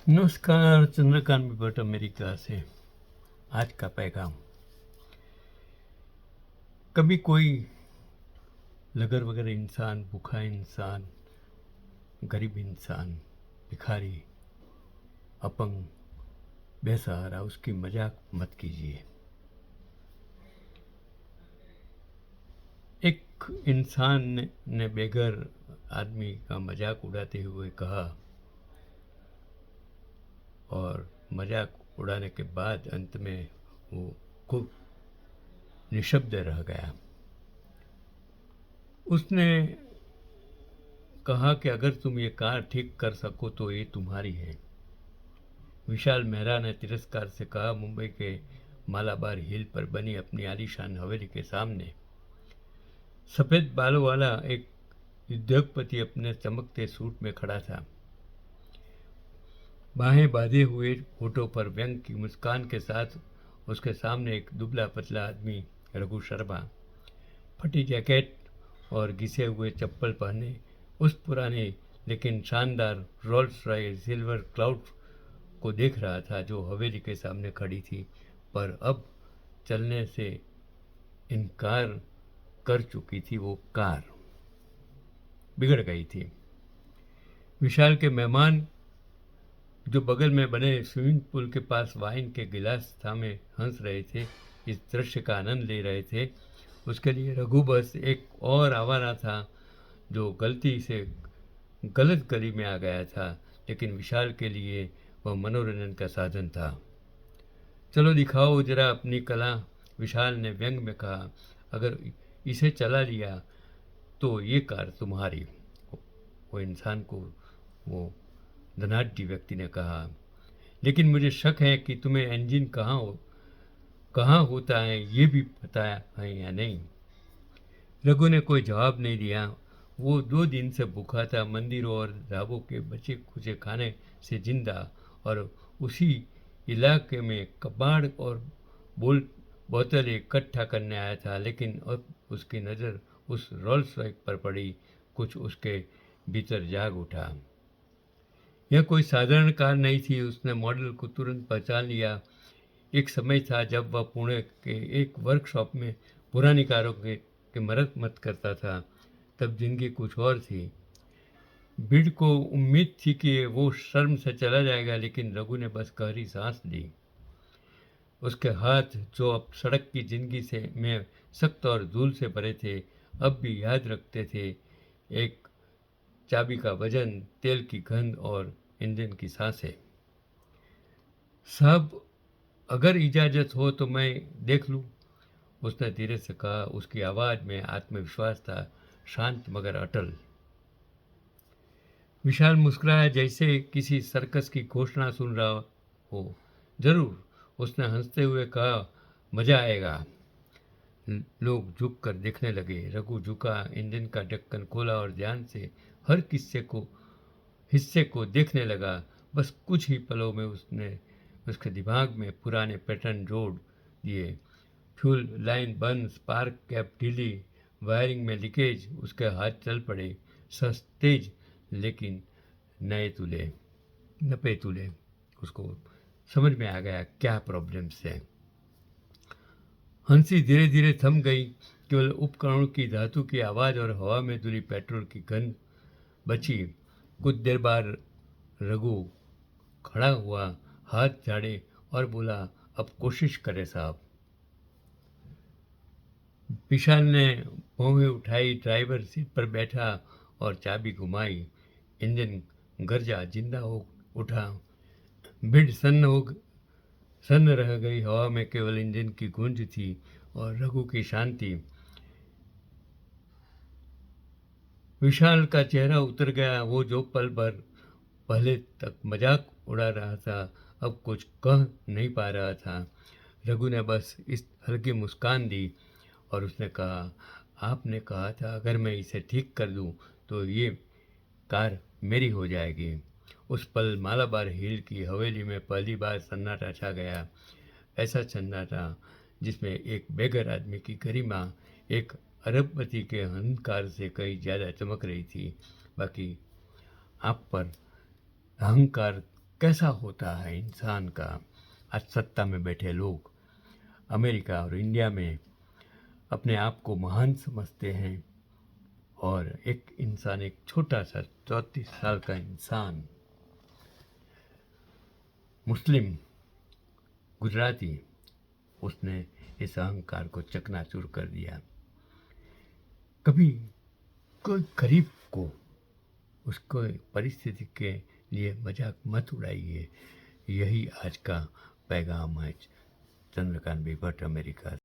नमस्कार, चंद्रकांत भट्ट अमेरिका से। आज का पैगाम। कभी कोई लगर वगर इंसान, भूखा इंसान, गरीब इंसान, भिखारी, अपंग, बेसहारा, उसकी मजाक मत कीजिए। एक इंसान ने बेघर आदमी का मजाक उड़ाते हुए कहा, और मजाक उड़ाने के बाद अंत में वो खूब निशब्द रह गया। उसने कहा कि अगर तुम ये कार ठीक कर सको तो ये तुम्हारी है। विशाल मेहरा ने तिरस्कार से कहा, मुंबई के मालाबार हिल पर बनी अपनी आलीशान हवेली के सामने सफ़ेद बालों वाला एक उद्योगपति अपने चमकते सूट में खड़ा था। बाहें बांधे हुए होठों पर व्यंग की मुस्कान के साथ उसके सामने एक दुबला पतला आदमी रघु शर्मा, फटी जैकेट और घिसे हुए चप्पल पहने, उस पुराने लेकिन शानदार रोल्स रॉयस सिल्वर क्लाउड को देख रहा था जो हवेली के सामने खड़ी थी, पर अब चलने से इनकार कर चुकी थी। वो कार बिगड़ गई थी। विशाल के मेहमान जो बगल में बने स्विमिंग पूल के पास वाइन के गिलास थामे हंस रहे थे, इस दृश्य का आनंद ले रहे थे। उसके लिए रघु बस एक और आवारा था जो गलती से गलत गली में आ गया था, लेकिन विशाल के लिए वह मनोरंजन का साधन था। चलो दिखाओ जरा अपनी कला, विशाल ने व्यंग में कहा। अगर इसे चला लिया तो ये कार तुम्हारी। वो इंसान को, वो धनाढ़ व्यक्ति ने कहा, लेकिन मुझे शक है कि तुम्हें इंजन कहाँ होता है ये भी पता है या नहीं। रघु ने कोई जवाब नहीं दिया। वो 2 दिन से भूखा था, मंदिरों और ढाबों के बचे खुचे खाने से जिंदा, और उसी इलाके में कबाड़ और बोतल इकट्ठा करने आया था। लेकिन अब उसकी नज़र उस रोल्स रॉयस पर पड़ी। कुछ उसके भीतर जाग उठा। यह कोई साधारण कार नहीं थी। उसने मॉडल को तुरंत पहचान लिया। एक समय था जब वह पुणे के एक वर्कशॉप में पुरानी कारों के मरम्मत करता था। तब जिंदगी कुछ और थी। भीड़ को उम्मीद थी कि वो शर्म से चला जाएगा, लेकिन रघु ने बस गहरी सांस ली। उसके हाथ जो अब सड़क की जिंदगी से में सख्त और धूल से भरे थे, अब भी याद रखते थे एक चाबी का वजन, तेल की गंध और इंजन की सांसें। साहब, अगर इजाज़त हो तो मैं देख लूँ, उसने धीरे से कहा। उसकी आवाज़ में आत्मविश्वास था, शांत मगर अटल। विशाल मुस्कुराया जैसे किसी सर्कस की घोषणा सुन रहा हो। जरूर, उसने हंसते हुए कहा, मजा आएगा। लोग झुक कर देखने लगे। रघु झुका, इंजन का ढक्कन खोला और ध्यान से हर हिस्से को देखने लगा। बस कुछ ही पलों में उसने उसके दिमाग में पुराने पैटर्न जोड़ दिए। फ्यूल लाइन बंद, स्पार्क कैप ढीली, वायरिंग में लीकेज। उसके हाथ चल पड़े, तेज लेकिन नपे तुले। उसको समझ में आ गया क्या प्रॉब्लम्स है। हंसी धीरे धीरे थम गई। केवल उपकरणों की धातु की आवाज़ और हवा में धुली पेट्रोल की गंध बची। कुछ देर बाद रघु खड़ा हुआ, हाथ झाड़े और बोला, अब कोशिश करें साहब। विशाल ने भौहें उठाई, ड्राइवर सीट पर बैठा और चाबी घुमाई। इंजन गरजा, जिंदा हो उठा। भीड़ सन्न रह गई। हवा में केवल इंजन की गूंज थी और रघु की शांति। विशाल का चेहरा उतर गया। वो जो पल भर पहले तक मजाक उड़ा रहा था, अब कुछ कह नहीं पा रहा था। रघु ने बस इस हल्की मुस्कान दी और उसने कहा, आपने कहा था अगर मैं इसे ठीक कर दूं तो ये कार मेरी हो जाएगी। उस पल मालाबार हिल की हवेली में पहली बार सन्नाटा छा गया। ऐसा सन्नाटा जिसमें एक बेघर आदमी की गरिमा एक अरबपति के अहंकार से कहीं ज़्यादा चमक रही थी। बाकी आप पर अहंकार कैसा होता है इंसान का। आज सत्ता में बैठे लोग अमेरिका और इंडिया में अपने आप को महान समझते हैं, और एक इंसान, एक छोटा सा 34 साल का इंसान, मुस्लिम, गुजराती, उसने इस अहंकार को चकनाचूर कर दिया। कभी कोई गरीब को, उसको परिस्थिति के लिए मजाक मत उड़ाइए। यही आज का पैगाम है। चंद्रकांत भट्ट, अमेरिका।